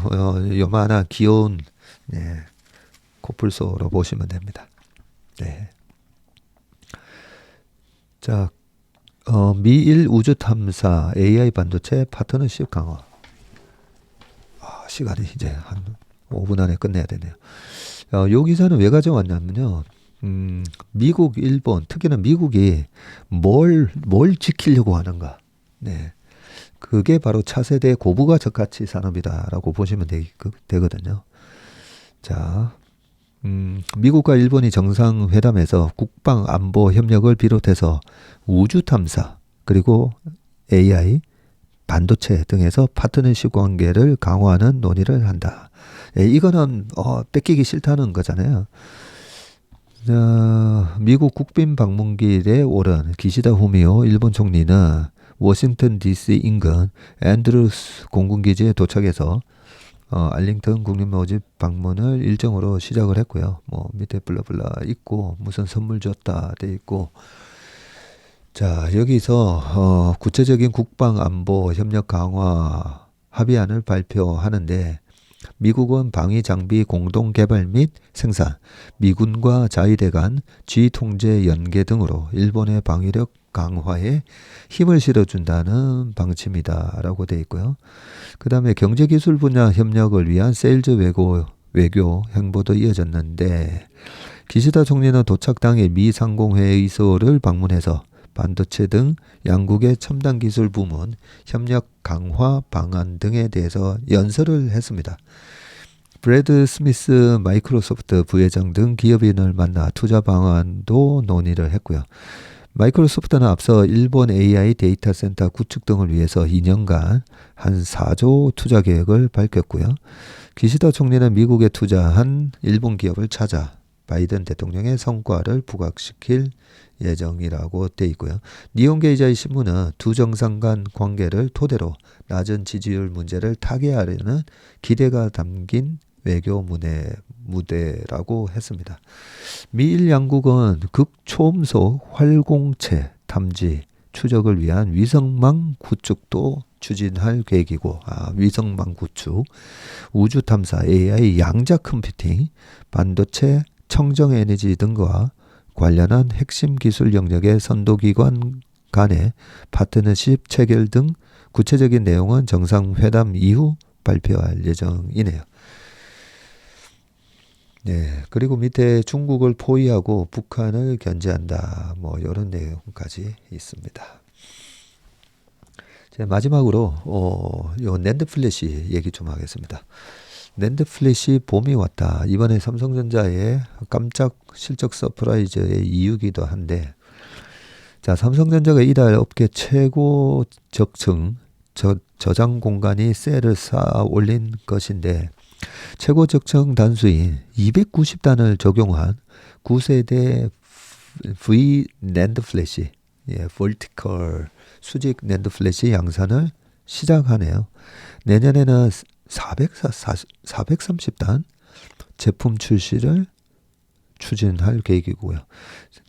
요만한 귀여운 코뿔소로 보시면 됩니다. 네. 자, 미일 우주 탐사 AI 반도체 파트너십 강화. 시간이 이제 한 5분 안에 끝내야 되네요. 요 기사는 왜 가져왔냐면요. 미국, 일본, 특히나 미국이 뭘 지키려고 하는가. 네. 그게 바로 차세대 고부가 저가치 산업이다라고 보시면 되거든요. 자, 미국과 일본이 정상회담에서 국방 안보 협력을 비롯해서 우주 탐사 그리고 AI, 반도체 등에서 파트너십 관계를 강화하는 논의를 한다. 이거는 뺏기기 싫다는 거잖아요. 미국 국빈 방문길에 오른 기시다 후미오 일본 총리는 워싱턴 DC 인근 앤드루스 공군기지에 도착해서 알링턴 국립모집 방문을 일정으로 시작을 했고요. 뭐 밑에 블라블라 있고 무슨 선물 줬다 돼 있고 자 여기서 구체적인 국방 안보 협력 강화 합의안을 발표하는데 미국은 방위 장비 공동 개발 및 생산, 미군과 자위대 간 지휘 통제 연계 등으로 일본의 방위력 강화에 힘을 실어준다는 방침이다라고 되어 있고요. 그 다음에 경제기술 분야 협력을 위한 세일즈 외교 행보도 이어졌는데 기시다 총리는 도착 당일 미 상공회의소를 방문해서 반도체 등 양국의 첨단 기술 부문 협력 강화 방안 등에 대해서 연설을 했습니다. 브래드 스미스 마이크로소프트 부회장 등 기업인을 만나 투자 방안도 논의를 했고요. 마이크로소프트는 앞서 일본 AI 데이터 센터 구축 등을 위해서 2년간 한 4조 투자 계획을 밝혔고요. 기시다 총리는 미국에 투자한 일본 기업을 찾아 바이든 대통령의 성과를 부각시킬 예정이라고 돼 있고요. 니혼게이자이 신문은 두 정상 간 관계를 토대로 낮은 지지율 문제를 타개하려는 기대가 담긴 외교 무대라고 했습니다. 미일 양국은 극초음속 활공체 탐지 추적을 위한 위성망 구축도 추진할 계획이고 위성망 구축, 우주 탐사, AI, 양자 컴퓨팅, 반도체, 청정에너지 등과 관련한 핵심 기술 영역의 선도기관 간의 파트너십 체결 등 구체적인 내용은 정상회담 이후 발표할 예정이네요. 네, 그리고 밑에 중국을 포위하고 북한을 견제한다. 뭐 이런 내용까지 있습니다. 마지막으로 요 낸드 플래시 얘기 좀 하겠습니다. 낸드 플래시 봄이 왔다. 이번에 삼성전자의 깜짝 실적 서프라이즈의 이유기도 한데, 자, 삼성전자가 이달 업계 최고 적층 저장 공간이 셀을 쌓아 올린 것인데, 최고 적층 단수인 290단을 적용한 9세대 V 낸드 플래시, vertical 수직 낸드 플래시 양산을 시작하네요. 내년에는 430단 제품 출시를 추진할 계획이고요.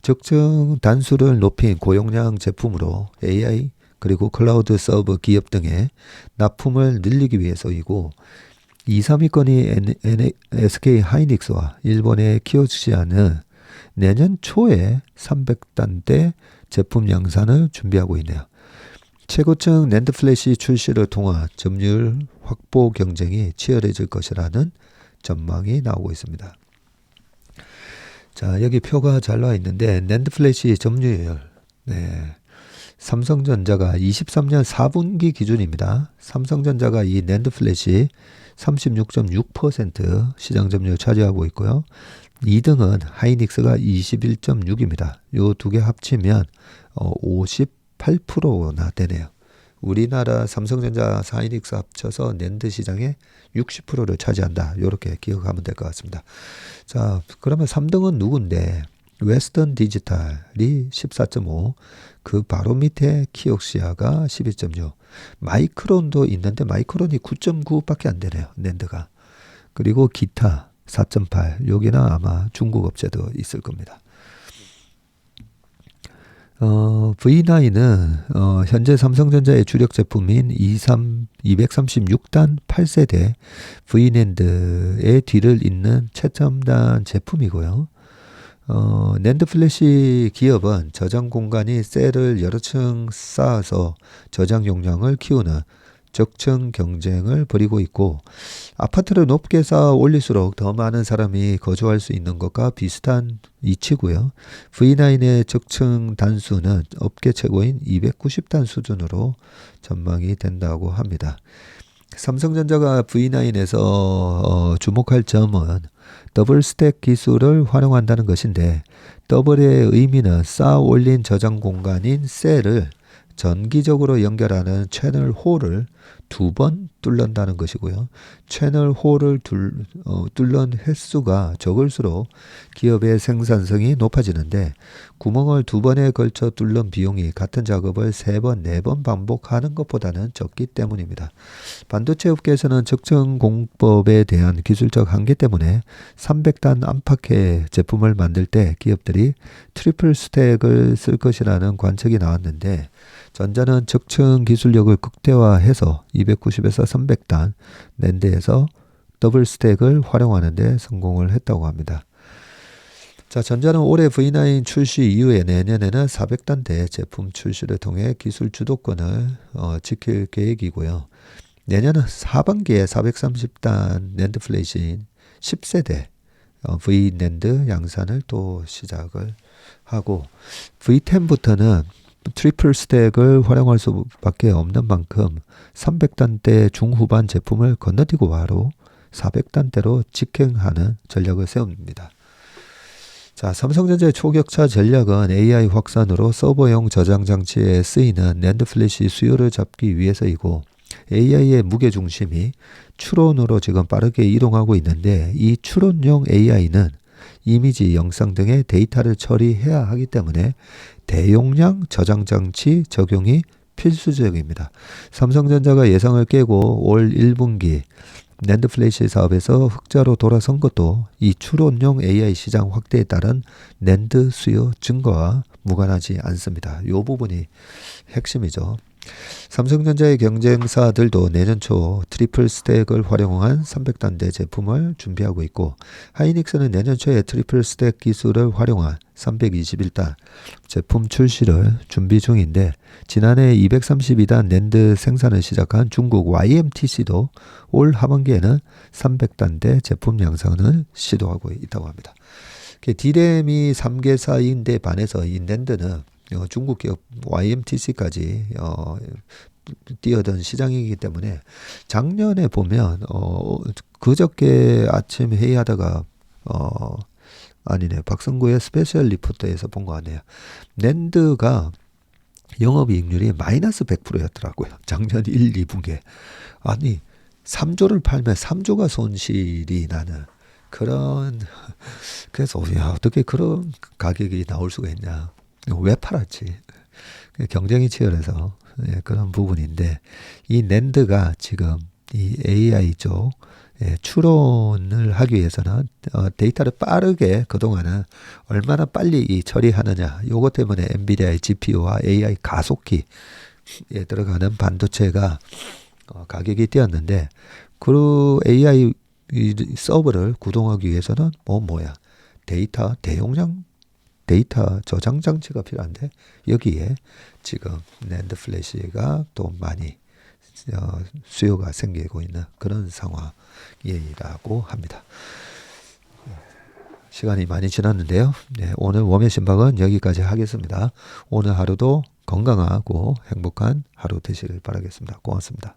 적정 단수를 높인 고용량 제품으로 AI 그리고 클라우드 서버 기업 등의 납품을 늘리기 위해서이고, 2, 3위권이 SK 하이닉스와 일본의 키오시아는 내년 초에 300단대 제품 양산을 준비하고 있네요. 최고층 낸드 플래시 출시를 통한 점유율 확보 경쟁이 치열해질 것이라는 전망이 나오고 있습니다. 자, 여기 표가 잘 나와 있는데 낸드 플래시 점유율, 삼성전자가 23년 4분기 기준입니다. 삼성전자가 이 낸드 플래시 36.6% 시장 점유율 차지하고 있고요. 2등은 하이닉스가 21.6입니다. 요 두 개 합치면 58%나 되네요. 우리나라 삼성전자, 하이닉스 합쳐서 낸드 시장의 60%를 차지한다. 이렇게 기억하면 될 것 같습니다. 자, 그러면 3등은 누군데? 웨스턴 디지털이 14.5, 그 바로 밑에 키옥시아가 12.6, 마이크론도 있는데 마이크론이 9.9밖에 안 되네요. 낸드가. 그리고 기타 4.8, 여기는 아마 중국 업체도 있을 겁니다. V9은 현재 삼성전자의 주력 제품인 236단 8세대 V낸드의 뒤를 잇는 최첨단 제품이고요. 낸드 플래시 기업은 저장 공간이 셀을 여러 층 쌓아서 저장 용량을 키우는 적층 경쟁을 벌이고 있고, 아파트를 높게 쌓아 올릴수록 더 많은 사람이 거주할 수 있는 것과 비슷한 이치고요. V9의 적층 단수는 업계 최고인 290단 수준으로 전망이 된다고 합니다. 삼성전자가 V9에서 주목할 점은 더블 스택 기술을 활용한다는 것인데, 더블의 의미는 쌓아 올린 저장 공간인 셀을 전기적으로 연결하는 채널 홀을 2번 뚫는다는 것이고요. 채널 홀을 뚫는 횟수가 적을수록 기업의 생산성이 높아지는데, 구멍을 2번에 걸쳐 뚫는 비용이 같은 작업을 3번, 4번 반복하는 것보다는 적기 때문입니다. 반도체 업계에서는 적층 공법에 대한 기술적 한계 때문에 300단 안팎의 제품을 만들 때 기업들이 트리플 스택을 쓸 것이라는 관측이 나왔는데, 전자는 적층 기술력을 극대화해서 290에서 300단 낸드에서 더블 스택을 활용하는 데 성공을 했다고 합니다. 자, 전자는 올해 V9 출시 이후에 내년에는 400단대 제품 출시를 통해 기술 주도권을 지킬 계획이고요. 내년은 하반기에 430단 낸드 플래시인 10세대 V낸드 양산을 또 시작을 하고, V10부터는 트리플 스택을 활용할 수밖에 없는 만큼 300단대 중후반 제품을 건너뛰고 바로 400단대로 직행하는 전략을 세웁니다. 자, 삼성전자의 초격차 전략은 AI 확산으로 서버용 저장 장치에 쓰이는 낸드 플래시 수요를 잡기 위해서이고, AI의 무게 중심이 추론으로 지금 빠르게 이동하고 있는데, 이 추론용 AI는 이미지, 영상 등의 데이터를 처리해야 하기 때문에 대용량 저장 장치 적용이 필수적입니다. 삼성전자가 예상을 깨고 올 1분기 낸드 플래시 사업에서 흑자로 돌아선 것도 이 추론용 AI 시장 확대에 따른 낸드 수요 증가와 무관하지 않습니다. 이 부분이 핵심이죠. 삼성전자의 경쟁사들도 내년 초 트리플 스택을 활용한 300단대 제품을 준비하고 있고, 하이닉스는 내년 초에 트리플 스택 기술을 활용한 321단 제품 출시를 준비 중인데, 지난해 232단 낸드 생산을 시작한 중국 YMTC도 올 하반기에는 300단대 제품 양산을 시도하고 있다고 합니다. D램이 3개사인데 반해서 이 낸드는 중국 기업 YMTC까지 뛰어든 시장이기 때문에 작년에 보면 그저께 아침 회의하다가 아니네, 박성구의 스페셜 리포트에서 본 거 아니에요. 낸드가 영업이익률이 마이너스 100%였더라고요. 작년 1, 2분기에. 아니 3조를 팔면 3조가 손실이 나는 그런. 그래서 야, 어떻게 그런 가격이 나올 수가 있냐. 왜 팔았지? 경쟁이 치열해서 그런 부분인데, 이 낸드가 지금 이 AI 쪽 추론을 하기 위해서는 데이터를 빠르게 그동안은 얼마나 빨리 이 처리하느냐, 요것 때문에 엔비디아의 GPU와 AI 가속기에 들어가는 반도체가 가격이 뛰었는데, 그 AI 서버를 구동하기 위해서는 뭐야 데이터 대용량 데이터 저장 장치가 필요한데, 여기에 지금 낸드 플래시가 또 많이 수요가 생기고 있는 그런 상황이라고 합니다. 시간이 많이 지났는데요. 네, 오늘 웜의 심박은 여기까지 하겠습니다. 오늘 하루도 건강하고 행복한 하루 되시길 바라겠습니다. 고맙습니다.